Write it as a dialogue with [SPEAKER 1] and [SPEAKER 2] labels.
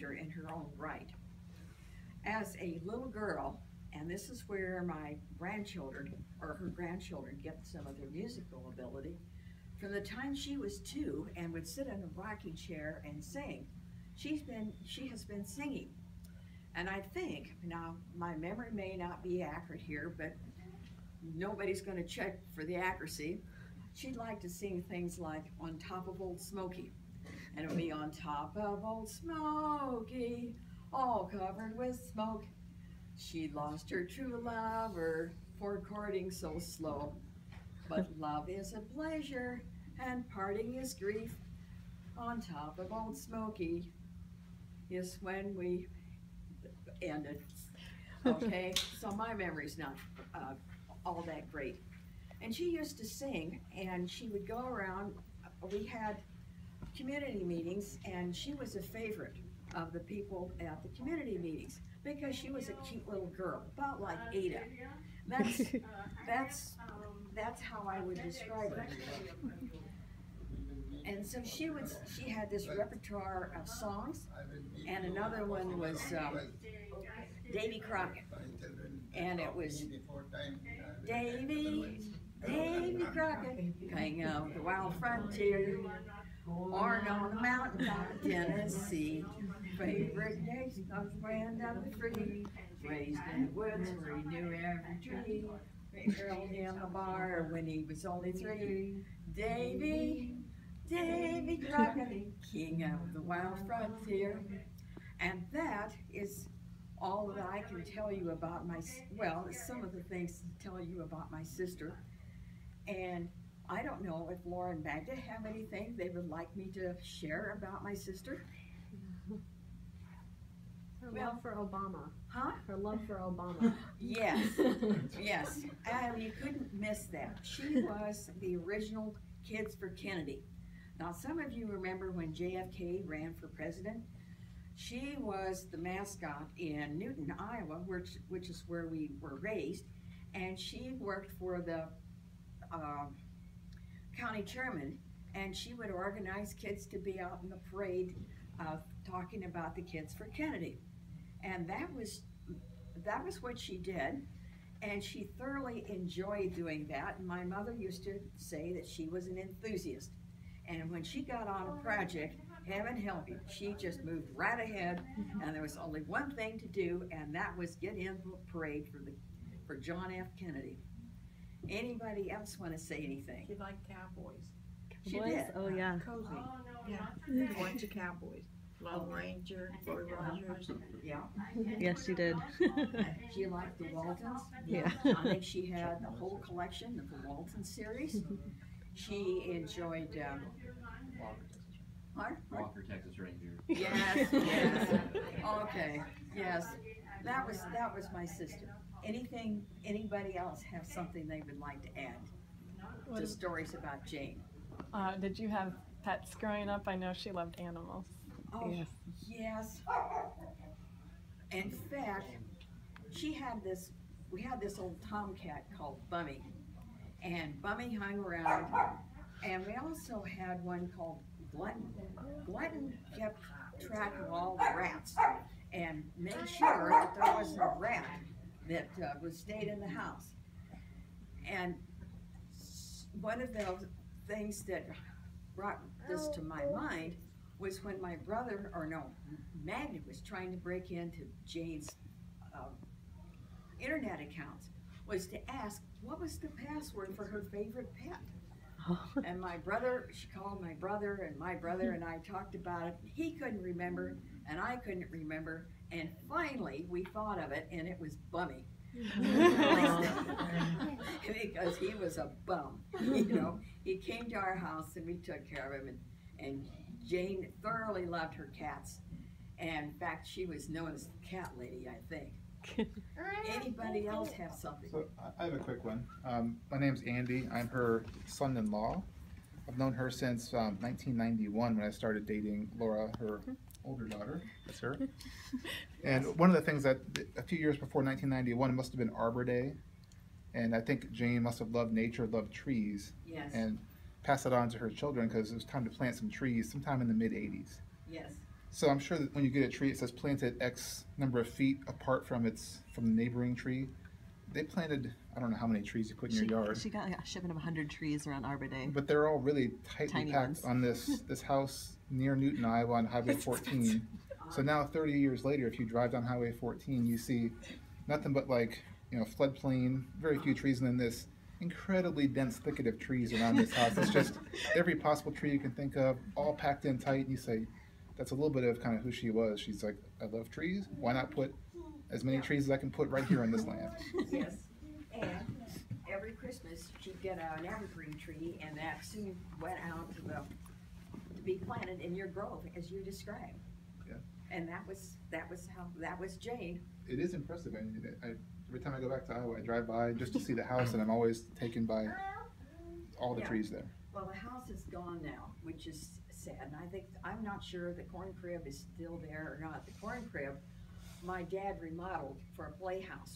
[SPEAKER 1] character in her own right. As a little girl, and this is where my grandchildren, or her grandchildren, get some of their musical ability, from the time she was 2 and would sit in a rocking chair and sing, she has been singing. And I think, now my memory may not be accurate here, but nobody's going to check for the accuracy. She'd like to sing things like "On Top of Old Smoky." And it would be "On top of Old Smoky, all covered with smoke. She lost her true lover for courting so slow. But love is a pleasure and parting is grief. On top of Old Smoky is when we ended." Okay, so my memory's not all that great. And she used to sing, and she would go around. We had community meetings, and she was a favorite of the people at the community meetings because she was a cute little girl, about like Ada. That's how I would describe her. And so she had this repertoire of songs, and another one was Davy Crockett, and it was Davy Crockett, king of the wild frontier, born on the mountain top of Tennessee, favorite days of the land of the free, raised in the woods where he knew every tree, hurled in the bar when he was only 3. Davy Crockett, king of the wild frontier. And that is all that I can tell you about some of the things to tell you about my sister. And I don't know if Laura and Magda have anything they would like me to share about my sister.
[SPEAKER 2] Her love for Obama.
[SPEAKER 1] Huh?
[SPEAKER 2] Her love for Obama.
[SPEAKER 1] Yes, yes. And you couldn't miss that. She was the original Kids for Kennedy. Now, some of you remember when JFK ran for president. She was the mascot in Newton, Iowa, which is where we were raised, and she worked for the county chairman, and she would organize kids to be out in the parade talking about the Kids for Kennedy. And that was what she did, and she thoroughly enjoyed doing that. And my mother used to say that she was an enthusiast, and when she got on a project, heaven help you, she just moved right ahead, and there was only one thing to do, and that was get in the parade for John F. Kennedy. Anybody else want to say anything?
[SPEAKER 3] She liked cowboys.
[SPEAKER 1] She did.
[SPEAKER 2] Oh yeah.
[SPEAKER 3] Cozy.
[SPEAKER 4] Yeah.
[SPEAKER 3] A bunch of cowboys. Lone Ranger, Roy Rogers.
[SPEAKER 1] Yeah.
[SPEAKER 2] Yes, she did.
[SPEAKER 1] She liked the Waltons.
[SPEAKER 2] Yeah.
[SPEAKER 1] I think she had the whole collection of the Walton series. She enjoyed
[SPEAKER 4] Walker, Texas Ranger.
[SPEAKER 1] Yes, yes. Okay, yes. That was my sister. Anybody else have something they would like to add to stories about Jane?
[SPEAKER 5] Did you have pets growing up? I know she loved animals.
[SPEAKER 1] Oh, yes. In fact, we had this old tomcat called Bummy, and Bummy hung around, and we also had one called Glutton. Glutton kept track of all the rats and made sure that there wasn't a rat that stayed in the house. And one of the things that brought this to my mind was when Magda was trying to break into Jane's internet accounts, was to ask what was the password for her favorite pet. And she called my brother, and my brother and I talked about it. He couldn't remember, and I couldn't remember, and finally we thought of it, and it was Bummy. Because he was a bum, He came to our house, and we took care of him, and Jane thoroughly loved her cats. And in fact, she was known as the cat lady, I think. Anybody else have something?
[SPEAKER 6] So I have a quick one. My name's Andy. I'm her son-in-law. I've known her since 1991 when I started dating Laura, her older daughter. That's her. And one of the things that a few years before 1991 must have been Arbor Day, and I think Jane must have loved nature, loved trees,
[SPEAKER 1] Yes.
[SPEAKER 6] and passed it on to her children because it was time to plant some trees sometime in the mid-'80s.
[SPEAKER 1] Yes.
[SPEAKER 6] So I'm sure that when you get a tree, it says planted X number of feet apart from the neighboring tree. They planted, I don't know how many trees you put in your yard,
[SPEAKER 7] She got a shipment of 100 trees around Arbor Day.
[SPEAKER 6] but they're all really tightly
[SPEAKER 7] Tiny
[SPEAKER 6] packed
[SPEAKER 7] ones.
[SPEAKER 6] on this house near Newton, Iowa on Highway 14. So now 30 years later, if you drive down Highway 14, you see nothing but floodplain, very few trees, and then this incredibly dense thicket of trees around this house. It's just every possible tree you can think of, all packed in tight, and you say, that's a little bit of kind of who she was. She's like, I love trees. Why not put as many trees as I can put right here on this land?
[SPEAKER 1] Yes, and every Christmas she'd get an evergreen tree, and that soon went out to be planted in your grove, as you described.
[SPEAKER 6] Yeah.
[SPEAKER 1] And that was Jane.
[SPEAKER 6] It is impressive. Every time I go back to Iowa, I drive by just to see the house, and I'm always taken by all the
[SPEAKER 1] Yeah.
[SPEAKER 6] trees there.
[SPEAKER 1] Well, the house is gone now, which is sad, and I'm not sure the corn crib is still there or not. The corn crib, my dad remodeled for a playhouse